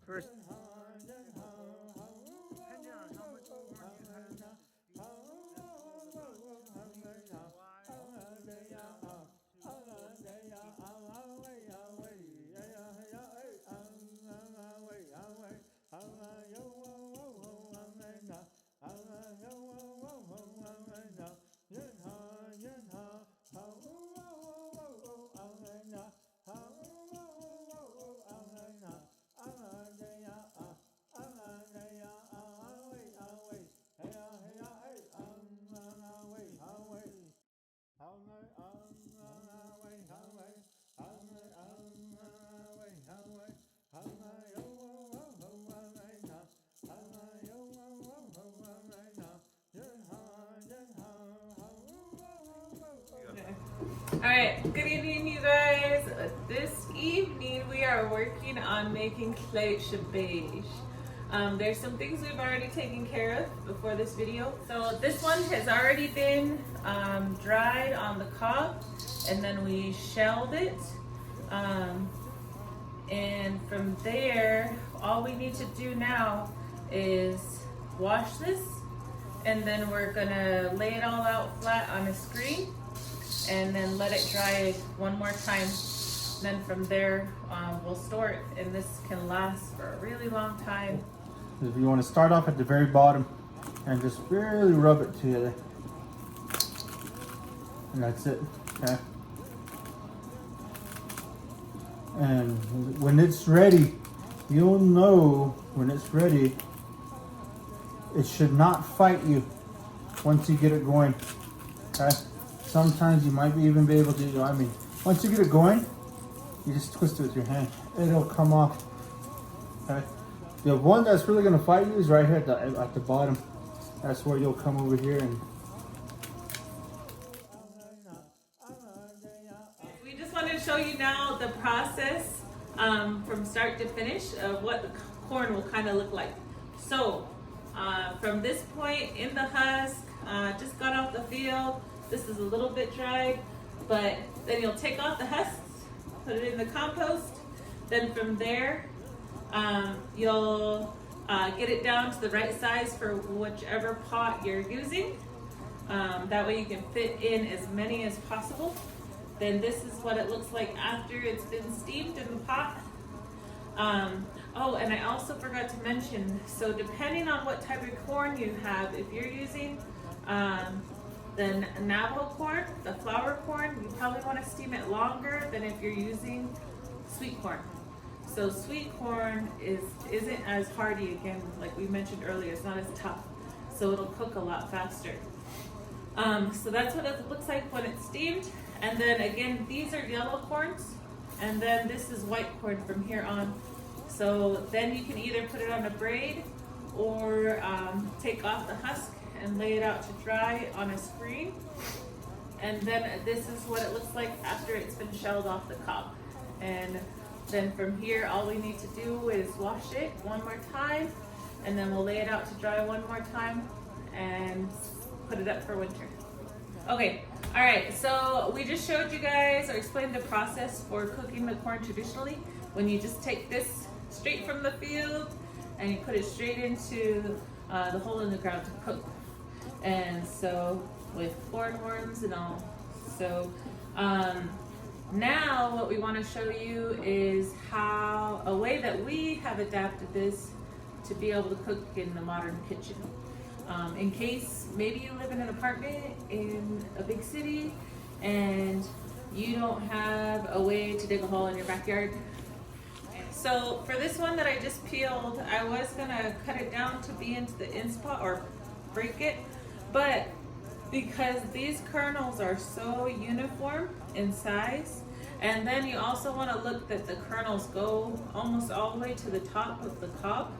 First. Alright, good evening you guys. This evening we are working on making clay shibéézh. There's some things we've already taken care of before this video. So this one has already been dried on the cob, and then we shelled it. And from there, all we need to do now is wash this, and then we're gonna lay it all out flat on a screen and then let it dry one more time. Then from there, we'll store it, and this can last for a really long time. If you want to start off at the very bottom and just really rub it together. And that's it, okay? And when it's ready, you'll know when it's ready. It should not fight you once you get it going, okay? Sometimes you might even be able to, once you get it going, you just twist it with your hand. It'll come off, okay? The one that's really gonna fight you is right here at the bottom. That's where you'll come over here and... We just wanted to show you now the process from start to finish of what the corn will kind of look like. So from this point in the husk, just got off the field. This is a little bit dried, but then you'll take off the husks, put it in the compost. Then from there, you'll get it down to the right size for whichever pot you're using. That way you can fit in as many as possible. Then this is what it looks like after it's been steamed in the pot. Oh, and I also forgot to mention, so depending on what type of corn you have, if you're using the Navajo corn, the flour corn, you probably want to steam it longer than if you're using sweet corn. So sweet corn isn't as hardy, again, like we mentioned earlier, it's not as tough. So it'll cook a lot faster. So that's what it looks like when it's steamed. And then again, these are yellow corns, and then this is white corn from here on. So then you can either put it on a braid or take off the husk and lay it out to dry on a screen. And then this is what it looks like after it's been shelled off the cob. And then from here, all we need to do is wash it one more time, and then we'll lay it out to dry one more time and put it up for winter. Okay, all right, so we just showed you guys or explained the process for cooking the corn traditionally. When you just take this straight from the field and you put it straight into the hole in the ground to cook. And so with corn worms and all. So now what we want to show you is how a way that we have adapted this to be able to cook in the modern kitchen. In case maybe you live in an apartment in a big city and you don't have a way to dig a hole in your backyard. So for this one that I just peeled, I was gonna cut it down to be into the inspa or break it, but because these kernels are so uniform in size, and then you also want to look that the kernels go almost all the way to the top of the cob.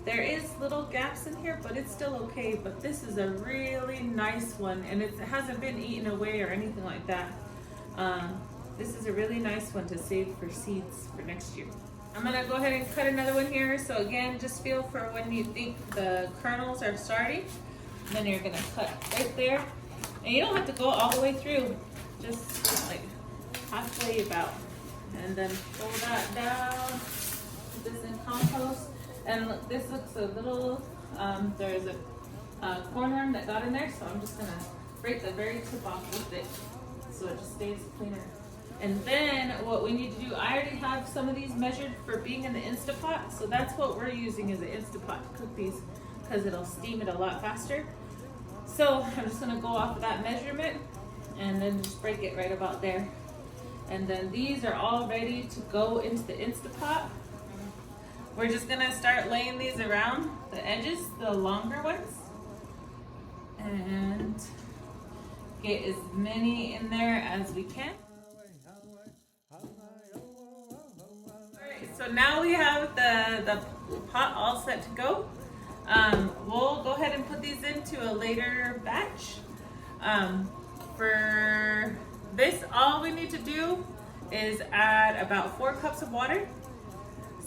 There is little gaps in here, but it's still okay. But this is a really nice one, and it hasn't been eaten away or anything like that. This is a really nice one to save for seeds for next year. I'm gonna go ahead and cut another one here. So again, just feel for when you think the kernels are starting. And then you're gonna cut right there. And you don't have to go all the way through, just like halfway about. And then pull that down, put this in compost. And look, this looks a little, there's a cornworm that got in there, so I'm just gonna break the very tip off with it so it just stays cleaner. And then what we need to do, I already have some of these measured for being in the Instapot, so that's what we're using as an Instapot to cook these, because it'll steam it a lot faster. So I'm just gonna go off of that measurement and then just break it right about there. And then these are all ready to go into the Instapot. We're just gonna start laying these around the edges, the longer ones, and get as many in there as we can. Alright, so now we have the pot all set to go. We'll go ahead and put these into a later batch. For this, all we need to do is add about 4 cups of water.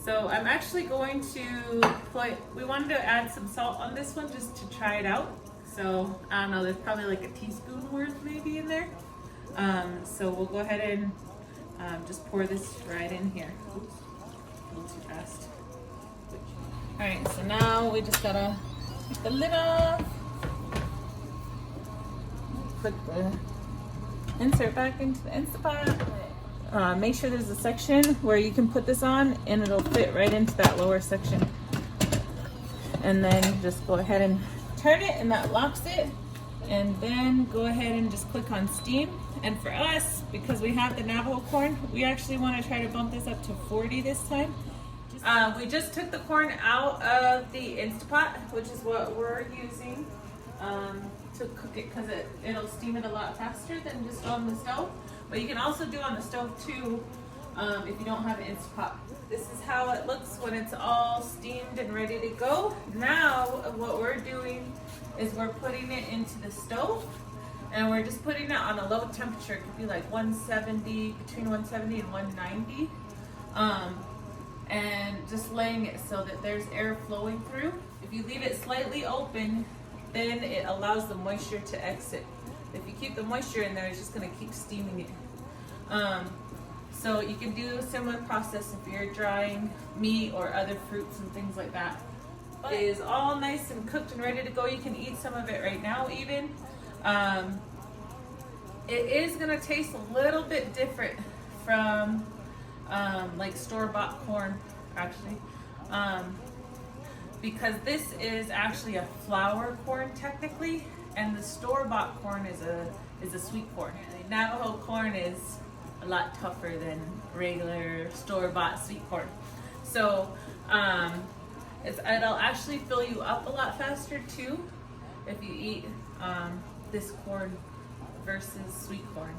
So I'm actually going to we wanted to add some salt on this one just to try it out. So I don't know, there's probably like a teaspoon worth maybe in there. So we'll go ahead and just pour this right in here. Oops, a little too fast. All right, so now we just gotta take the lid off. Put the insert back into the Instapot. Make sure there's a section where you can put this on and it'll fit right into that lower section. And then just go ahead and turn it and that locks it. And then go ahead and just click on steam. And for us, because we have the Navajo corn, we actually want to try to bump this up to 40 this time. We just took the corn out of the Instapot, which is what we're using to cook it, because it'll steam it a lot faster than just on the stove. But you can also do on the stove too if you don't have an Instapot. This is how it looks when it's all steamed and ready to go. Now what we're doing is we're putting it into the stove, and we're just putting it on a low temperature. It could be like 170, between 170 and 190. And just laying it so that there's air flowing through. If you leave it slightly open, then it allows the moisture to exit. If you keep the moisture in there, it's just gonna keep steaming it. So you can do a similar process if you're drying meat or other fruits and things like that. It is all nice and cooked and ready to go. You can eat some of it right now even. It is gonna taste a little bit different from like store-bought corn, actually. Because this is actually a flour corn technically, and the store-bought corn is a sweet corn. Navajo corn is a lot tougher than regular store-bought sweet corn. So it'll actually fill you up a lot faster too if you eat this corn versus sweet corn.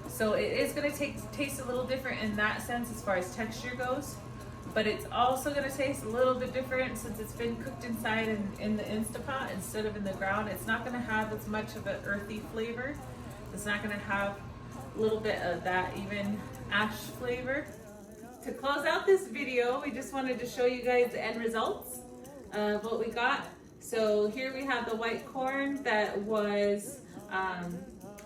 So it is going to taste a little different in that sense as far as texture goes, but it's also going to taste a little bit different since it's been cooked inside in the Instapot instead of in the ground. It's not going to have as much of an earthy flavor. It's not going to have a little bit of that even ash flavor. To close out this video, we just wanted to show you guys the end results of what we got. So here we have the white corn that was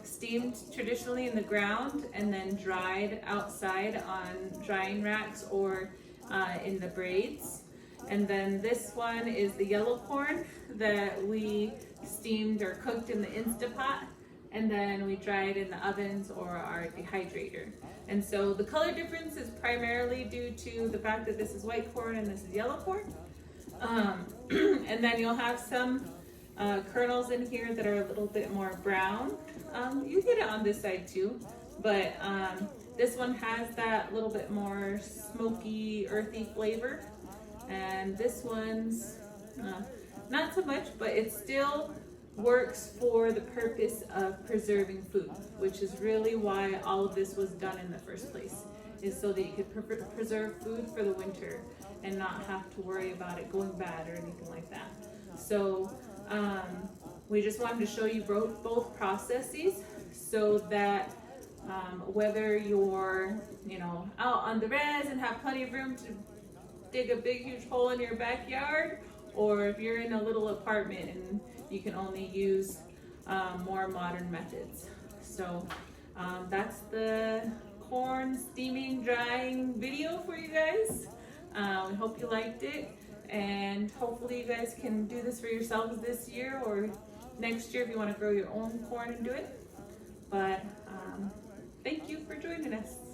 steamed traditionally in the ground and then dried outside on drying racks or in the braids. And then this one is the yellow corn that we steamed or cooked in the Instapot, and then we dried in the ovens or our dehydrator. And so the color difference is primarily due to the fact that this is white corn and this is yellow corn. And then you'll have some kernels in here that are a little bit more brown. You get it on this side too, but this one has that little bit more smoky, earthy flavor. And this one's not so much, but it still works for the purpose of preserving food, which is really why all of this was done in the first place, is so that you could preserve food for the winter and not have to worry about it going bad or anything like that. So we just wanted to show you both processes so that Whether you're, you know, out on the res and have plenty of room to dig a big huge hole in your backyard, or if you're in a little apartment and you can only use more modern methods. So that's the corn steaming drying video for you guys. We hope you liked it, and hopefully you guys can do this for yourselves this year or next year if you want to grow your own corn and do it. But thank you for joining us.